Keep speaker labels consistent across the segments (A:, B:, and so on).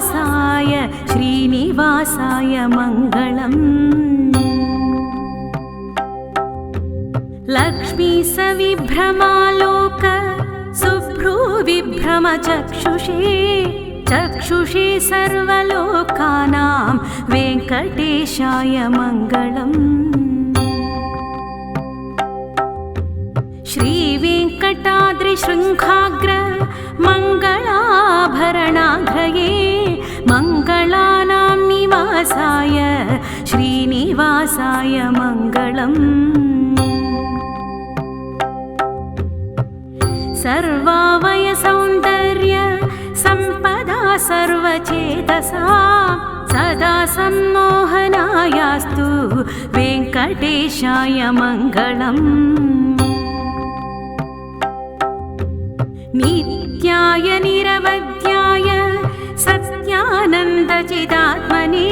A: श्रीनिवासाय श्रीनिवासाय मङ्गलम्। लक्ष्मी सविभ्रमालोक सुभ्रूविभ्रमचक्षुषे चक्षुषे सर्वलोकानां वेङ्कटेशाय मङ्गलम्। श्रीवेङ्कटाद्रिशृङ्खाग्र मङ्गलाभरणाग्रये मङ्गलानां निवासाय श्रीनिवासाय मङ्गलम्। सर्वावयसौन्दर्य सम्पदा सर्वचेतसा सदा सम्मोहनायास्तु वेङ्कटेशाय मङ्गलम्। नित्याय निरवध्याय सत्यानन्दचिदात्मने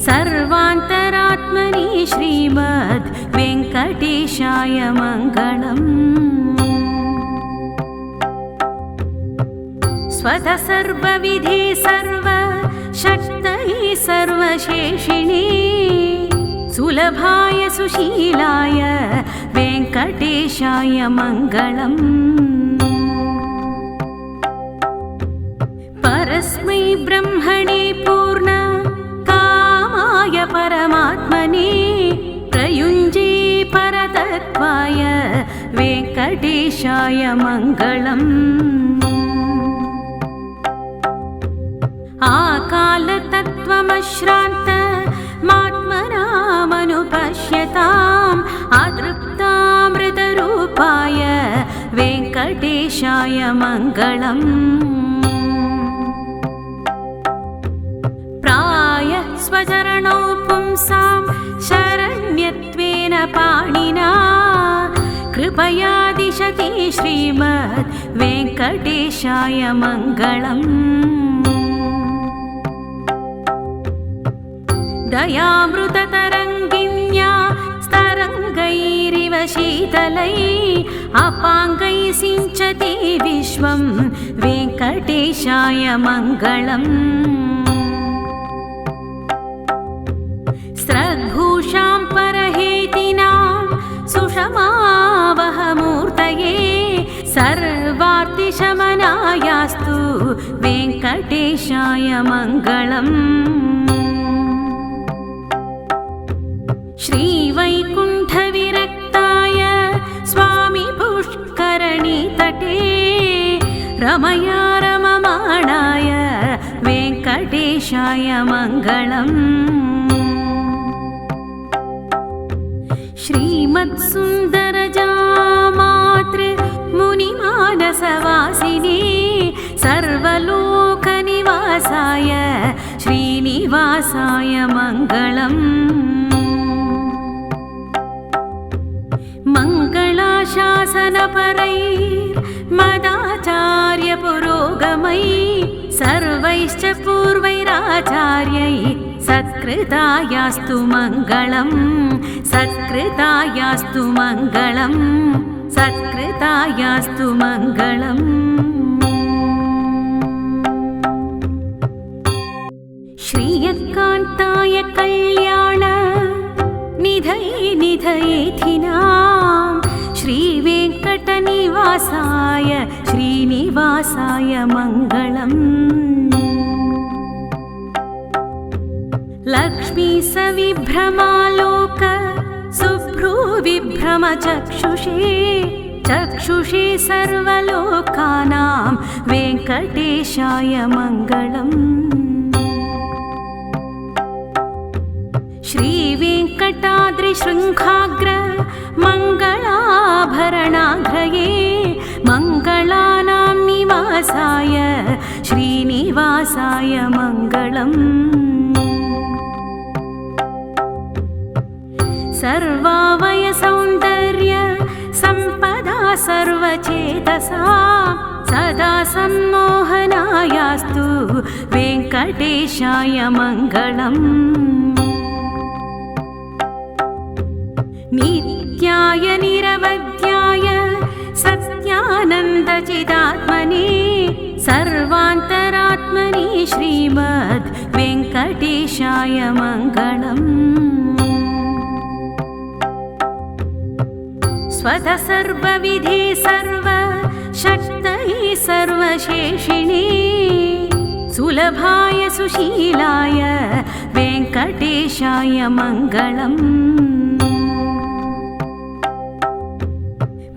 A: सर्वान्तरात्मने श्रीमद् वेङ्कटेशाय मङ्गलम्। स्वतः सर्वविधे सर्वशक्तये सर्वशेषिणे सुलभाय सुशीलाय वेङ्कटेशाय मङ्गलम्। परस्मै ब्रह्मणे पूर्ण कामाय परमात्मने प्रयुञ्जे परतत्त्वाय वेङ्कटेशाय मङ्गलम्। आकालतत्त्वमश्रान्त मात्मनामनुपश्यताम् अतृप्तामृतरूपाय वेङ्कटेशाय मङ्गलम्। प्रायः स्वचरणौ पुंसां शरण्यत्वेन पाणिना कृपया दिशति श्रीमद् वेङ्कटेशाय मङ्गलम्। दयामृततरङ्गिन्या स्तरङ्गैरिव शीतलै अपाङ्गै सिञ्चति विश्वं वेङ्कटेशाय मङ्गलम्। स्रग्भूषां परहेतिनां सुषमावहमूर्तये सर्वार्तिशमनायास्तु वेङ्कटेशाय मङ्गलम्। श्रीवैकुण्ठविरक्ताय स्वामी पुष्करणीतटे रमया रममाणाय वेङ्कटेशाय मङ्गलम्। श्रीमत्सुन्दरजामातृमुनिमानसवासिने सर्वलोकनिवासाय श्रीनिवासाय मङ्गलम्। मङ्गलाशासनपरैर्मदाचार्यपुरोगमै सर्वैश्च पूर्वैराचार्यै सत्कृतायास्तु मङ्गलम् सत्कृतायास्तु मङ्गलम् सत्कृतायास्तु मङ्गलम्। श्रियकान्ताय कल्याण निधये निधयेथिनां श्रीवेङ्कटनिवासाय श्रीनिवासाय मङ्गलम्। लक्ष्मी सविभ्रमालोक सुभ्रूविभ्रमचक्षुषे चक्षुषे सर्वलोकानां वेङ्कटेशाय मङ्गलम्। श्रीवेङ्कटाद्रिशृङ्खाग्र मङ्गलाभरणाग्रये मङ्गलानां निवासाय श्रीनिवासाय मङ्गलम्। सर्वावयसौन्दर्य सम्पदा सर्वचेतसा सदा सम्मोहनायास्तु वेङ्कटेशाय मङ्गलम्। नित्याय निरवध्याय सत्यानन्दचिदात्मने सर्वान्तरात्मने सन्ततात्मनि श्रीमद् वेङ्कटेशाय मङ्गलम्। स्वतः सर्वविधे सर्वशक्तये सर्वशेषिणे सुलभाय सुशीलाय वेङ्कटेशाय मङ्गलम्।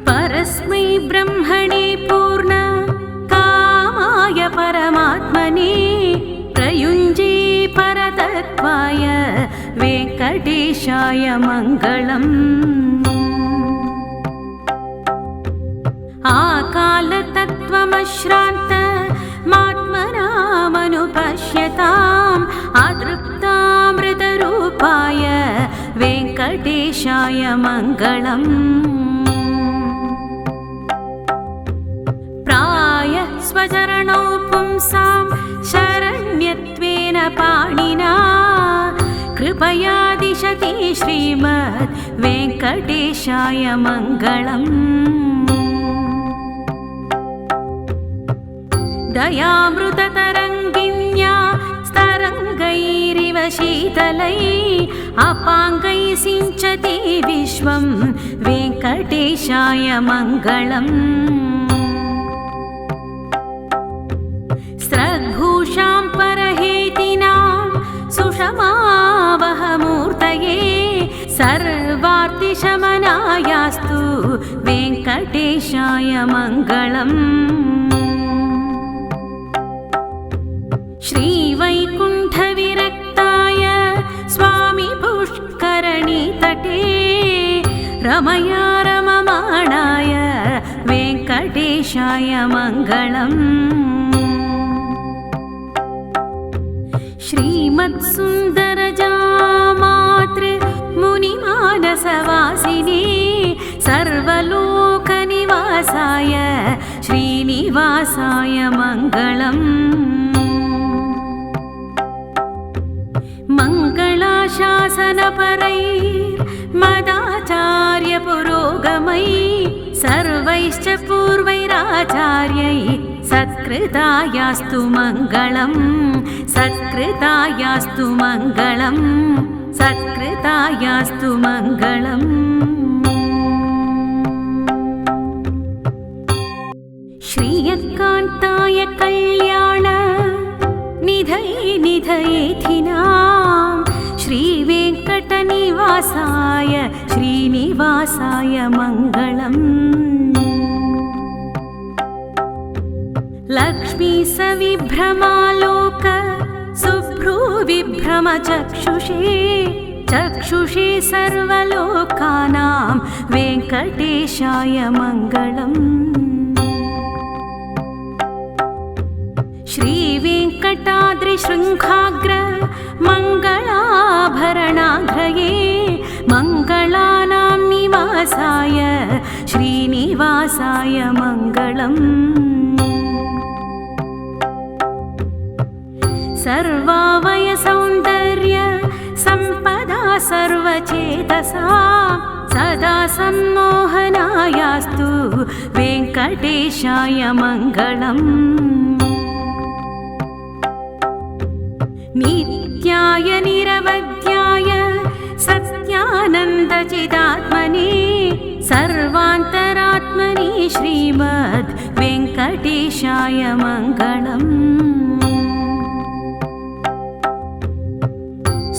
A: परस्मै ब्रह्मणे पूर्ण कामाय परमात्मने प्रयुञ्जे परतत्त्वाय वेङ्कटेशाय मङ्गलम्। आकालतत्त्वमश्रान्तमात्मनामनुपश्यताम् अतृप्तामृतरूपाय वेङ्कटेशाय मङ्गलम्। प्रायः स्वचरणौ पुंसां शरण्यत्वेन पाणिना कृपया दिशति श्रीमद् वेङ्कटेशाय मङ्गलम्। दयामृततरङ्गिन्या स्तरङ्गैरिव शीतलै अपाङ्गै सिञ्चति विश्वं वेङ्कटेशाय मङ्गलम्। स्रग्भूषां परहेतिनां सुषमावहमूर्तये सर्वार्तिशमनायास्तु वेङ्कटेशाय मङ्गलम्। श्रीवैकुण्ठविरक्ताय स्वामी पुष्करणीतटे रमया रममाणाय वेङ्कटेशाय मङ्गलम्। श्रीमत्सुन्दरजामातृमुनिमानसवासिने सर्वलोकनिवासाय श्रीनिवासाय मङ्गलम्। मङ्गलाशासनपरैर्मदाचार्यपुरोगमै सर्वैश्च पूर्वैराचार्यै सत्कृतायास्तु मङ्गलम्। सत्कृतायास्तु मङ्गलम्। सत्कृतायास्तु मङ्गलम्। श्रियकान्ताय कल्याण निधयेथिनां श्रीवेङ्कटनिवासाय श्रीनिवासाय मङ्गलम्। लक्ष्मी सविभ्रमालोक सुभ्रूविभ्रमचक्षुषे चक्षुषे सर्वलोकानां वेङ्कटेशाय मङ्गलम्। श्रीवेङ्कटाद्रिशृङ्खाग्र मङ्गलाभरणाग्रये मङ्गलानां निवासाय श्रीनिवासाय मङ्गलम्। सर्वावयसौन्दर्य सम्पदा सर्वचेतसा सदा सम्मोहनायास्तु वेङ्कटेशाय मङ्गलम्। नित्याय निरवध्याय सत्यानन्दचिदात्मने सर्वान्तरात्मनि श्रीमद् वेङ्कटेशाय मङ्गलम्।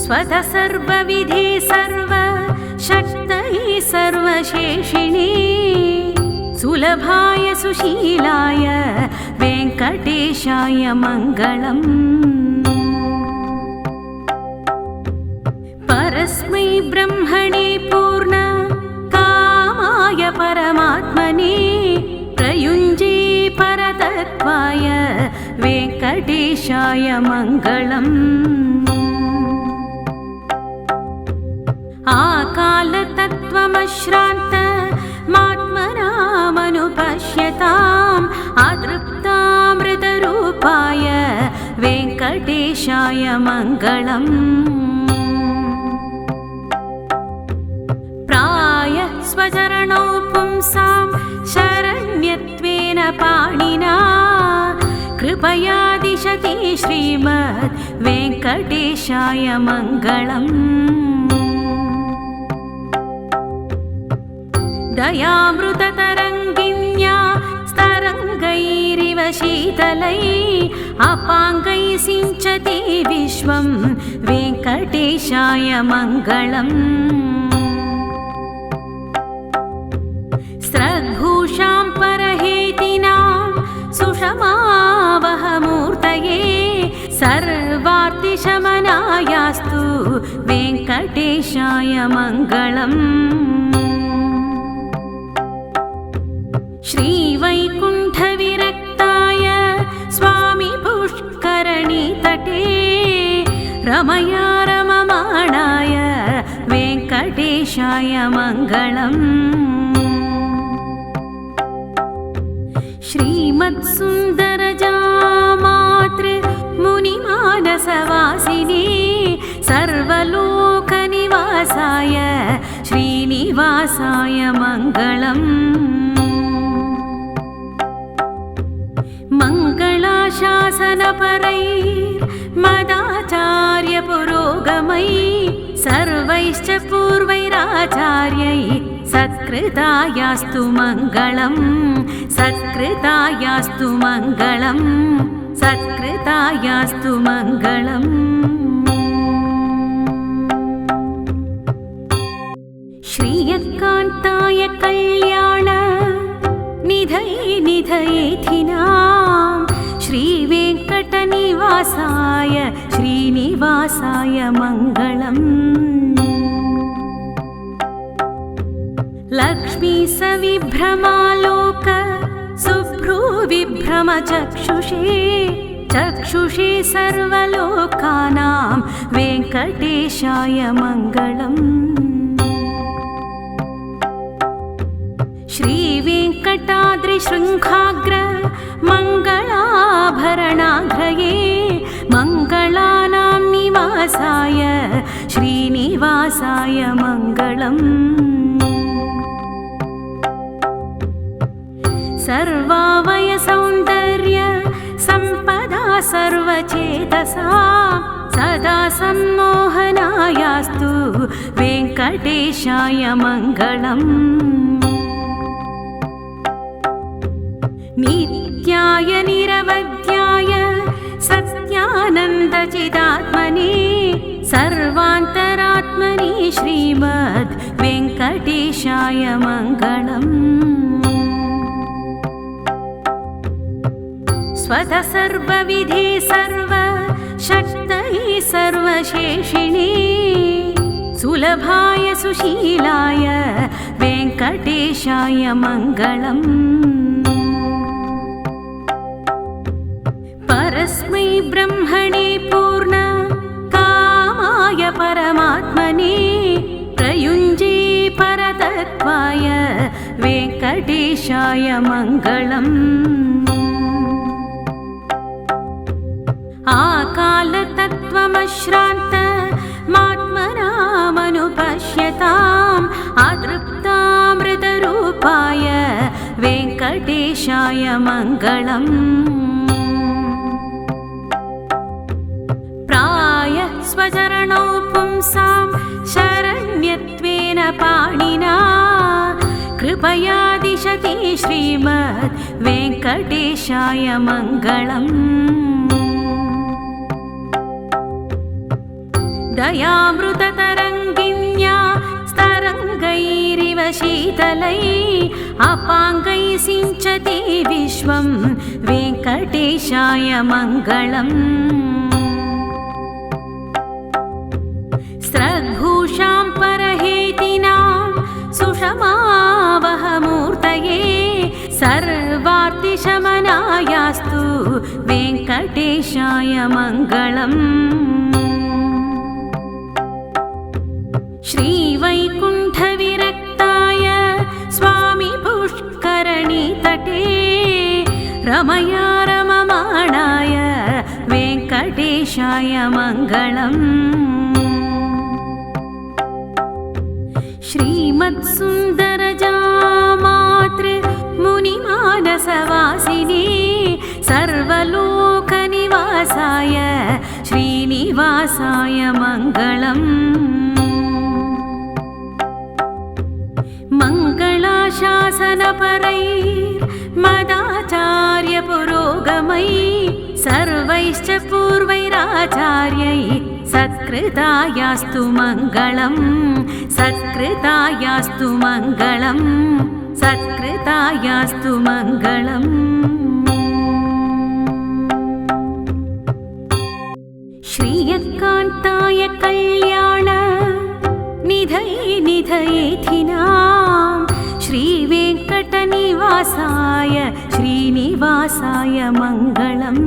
A: स्वतः सर्वविधे सर्वशक्तये सर्वशेषिणे सुलभाय सुशीलाय वेङ्कटेशाय मङ्गलम्। परस्मै ब्रह्मणे पूर्ण कामाय परमात्मने प्रयुञ्जे परतत्त्वाय वेङ्कटेशाय मङ्गलम्। आकालतत्त्वमश्रान्तमात्मनामनुपश्यताम् अतृप्तामृतरूपाय वेङ्कटेशाय मङ्गलम्। प्रायः स्वचरणौ पुंसां शरण्यत्वेन पाणिना कृपया दिशति श्रीमद् वेङ्कटेशाय मङ्गलम्। दयामृततरङ्गिन्या स्तरङ्गैरिव शीतलै अपाङ्गै सिञ्चति विश्वं वेङ्कटेशाय मङ्गलम्। स्रग्भूषां परहेतिनां सुषमावहमूर्तये सर्वार्तिशमनायास्तु वेङ्कटेशाय मङ्गलम्। श्रीवैकुण्ठविरक्ताय स्वामी पुष्करणीतटे रमया रममाणाय वेङ्कटेशाय मङ्गलम्। श्रीमत्सुन्दरजामातृमुनिमानसवासिने सर्वलोकनिवासाय श्रीनिवासाय मङ्गलम्। मङ्गलाशासनपरैर्मदाचार्यपुरोगमै सर्वैश्च पूर्वैराचार्यै सत्कृतायास्तु मङ्गलम्। सत्कृतायास्तु मङ्गलम्। सत्कृतायास्तु मङ्गलम्। श्रीयकान्ताय कल्याण निधयेथिनां श्रीवेङ्कटनिवासाय श्रीनिवासाय मङ्गलम्। लक्ष्मी सविभ्रमालोक सुभ्रूविभ्रमचक्षुषे चक्षुषे सर्वलोकानां वेङ्कटेशाय मङ्गलम्। श्रीवेङ्कटाद्रिशृङ्खाग्र मङ्गलाभरणाग्रये मङ्गलानां निवासाय श्रीनिवासाय मङ्गलम्। सर्वावयसौन्दर्य सम्पदा सर्वचेतसा सदा सम्मोहनायास्तु वेङ्कटेशाय मङ्गलम्। नित्याय निरवध्याय सत्यानन्दचिदात्मने सर्वान्तरात्मने श्रीमद् वेङ्कटेशाय मङ्गलम्। स्वतः सर्वविधे सर्वशक्तये सर्वशेषिणे सुलभाय सुशीलाय वेङ्कटेशाय मङ्गलम्। परस्मै ब्रह्मणे पूर्ण कामाय परमात्मने प्रयुञ्जे परतत्त्वाय वेङ्कटेशाय मङ्गलम्। आकालतत्त्वमश्रान्त मात्मनामनुपश्यताम् अतृप्तामृतरूपाय वेङ्कटेशाय मङ्गलम्। प्रायः स्वचरणौ पुंसां शरण्यत्वेन पाणिना कृपया दिशति श्रीमद् वेङ्कटेशाय मङ्गलम्। दयामृततरङ्गिन्या स्तरङ्गैरिव शीतलै अपाङ्गै सिञ्चति विश्वं वेङ्कटेशाय मङ्गलम्। स्रग्भूषां परहेतिनां सुषमावहमूर्तये सर्वार्तिशमनायास्तु वेङ्कटेशाय मङ्गलम्। श्रीवैकुण्ठविरक्ताय स्वामी पुष्करणीतटे रमया रममाणाय वेङ्कटेशाय मङ्गलम्। श्रीमत्सुन्दरजामातृमुनिमानसवासिने सर्वलोकनिवासाय श्रीनिवासाय मङ्गलम् मङ्गलाशासनपरैर्मदाचार्यपुरोगमैः सर्वैश्च पूर्वैराचार्यैः सत्कृतायास्तु मङ्गलम् सत्कृतायास्तु मङ्गलम् सत्कृतायास्तु मङ्गलम् श्रियकान्ताय कल्याण निधयेथिनां श्रीवेङ्कटनिवासाय श्रीनिवासाय मङ्गलम्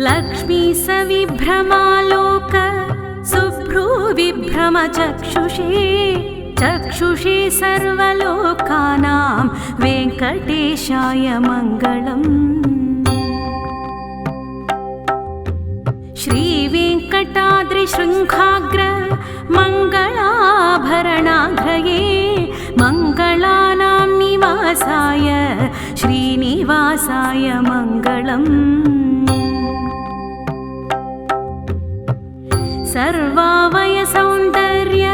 A: लक्ष्मी सविभ्रमालोक सुभ्रूविभ्रमचक्षुषे चक्षुषे सर्वलोकानां वेङ्कटेशाय मङ्गलम् श्रीवेङ्कटाद्रिशृङ्खाग्र मङ्गलाभरणाग्रये मङ्गलानां निवासाय श्रीनिवासाय मङ्गलम् सर्वावयसौन्दर्य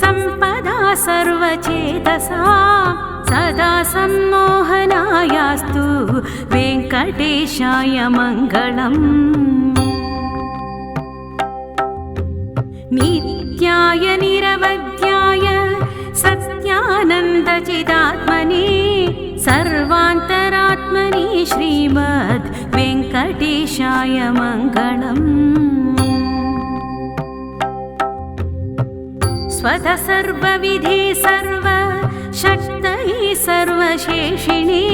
A: सम्पदा सर्वचेतसा सदा सम्मोहनायास्तु वेङ्कटेशाय मङ्गलम् नित्याय निरवध्याय सत्यानन्दचिदात्मने सर्वान्तरात्मने श्रीमद् वेङ्कटेशाय मङ्गलम् स्वतः सर्वविधे सर्वशक्तये सर्वशेषिणे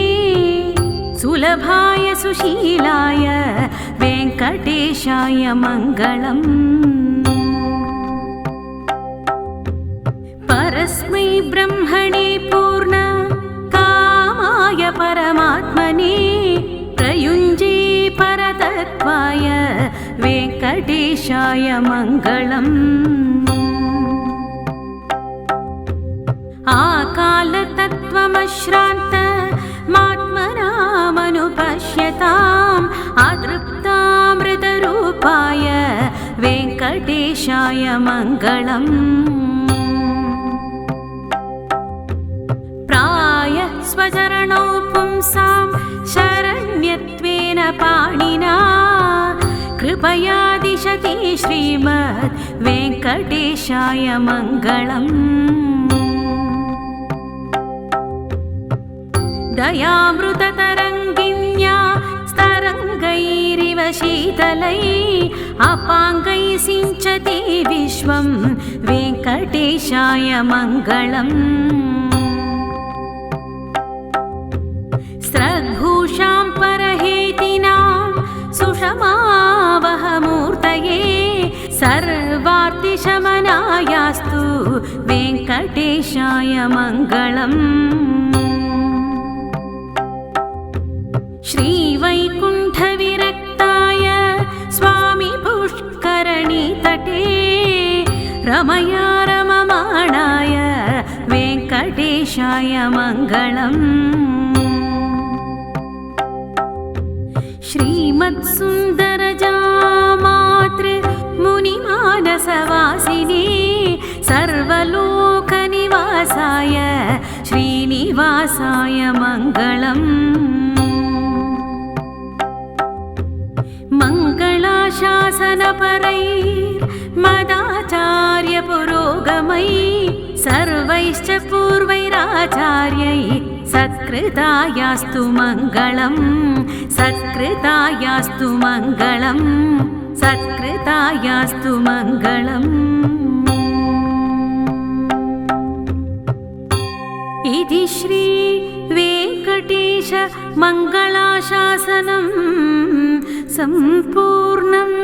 A: सुलभाय सुशीलाय वेङ्कटेशाय मङ्गलम् परस्मै ब्रह्मणे पूर्ण कामाय परमात्मने प्रयुञ्जे परतत्त्वाय वेङ्कटेशाय मङ्गलम् आकालतत्त्वमश्रान्त मात्मनामनुपश्यताम् अतृप्तामृतरूपाय वेङ्कटेशाय मङ्गलम् प्रायः स्वचरणौ पुंसां शरण्यत्वेन पाणिना कृपया दिशति श्रीमद् वेङ्कटेशाय मङ्गलम् दयामृततरङ्गिन्या स्तरङ्गैरिव शीतलैः अपाङ्गैः सिञ्चति विश्वं वेङ्कटेशाय मङ्गलम् स्रग्भूषां परहेतिनां सुषमावहमूर्तये सर्वार्तिशमनायास्तु वेङ्कटेशाय मङ्गलम् श्रीवैकुण्ठविरक्ताय स्वामी पुष्करणीतटे रमया रममाणाय वेङ्कटेशाय मङ्गलम् श्रीमत्सुन्दरजामातृमुनिमानसवासिने सर्वलोकनिवासाय श्रीनिवासाय मङ्गलम् मङ्गलाशासनपरैर्मदाचार्यपुरोगमैः सर्वैश्च पूर्वैराचार्यैः सत्कृतायास्तु मङ्गलम् सत्कृतायास्तु मङ्गलम् सत्कृतायास्तु मङ्गलम् इति श्री वेङ्कटेश मङ्गलाशासनं सम्पूर्णम्।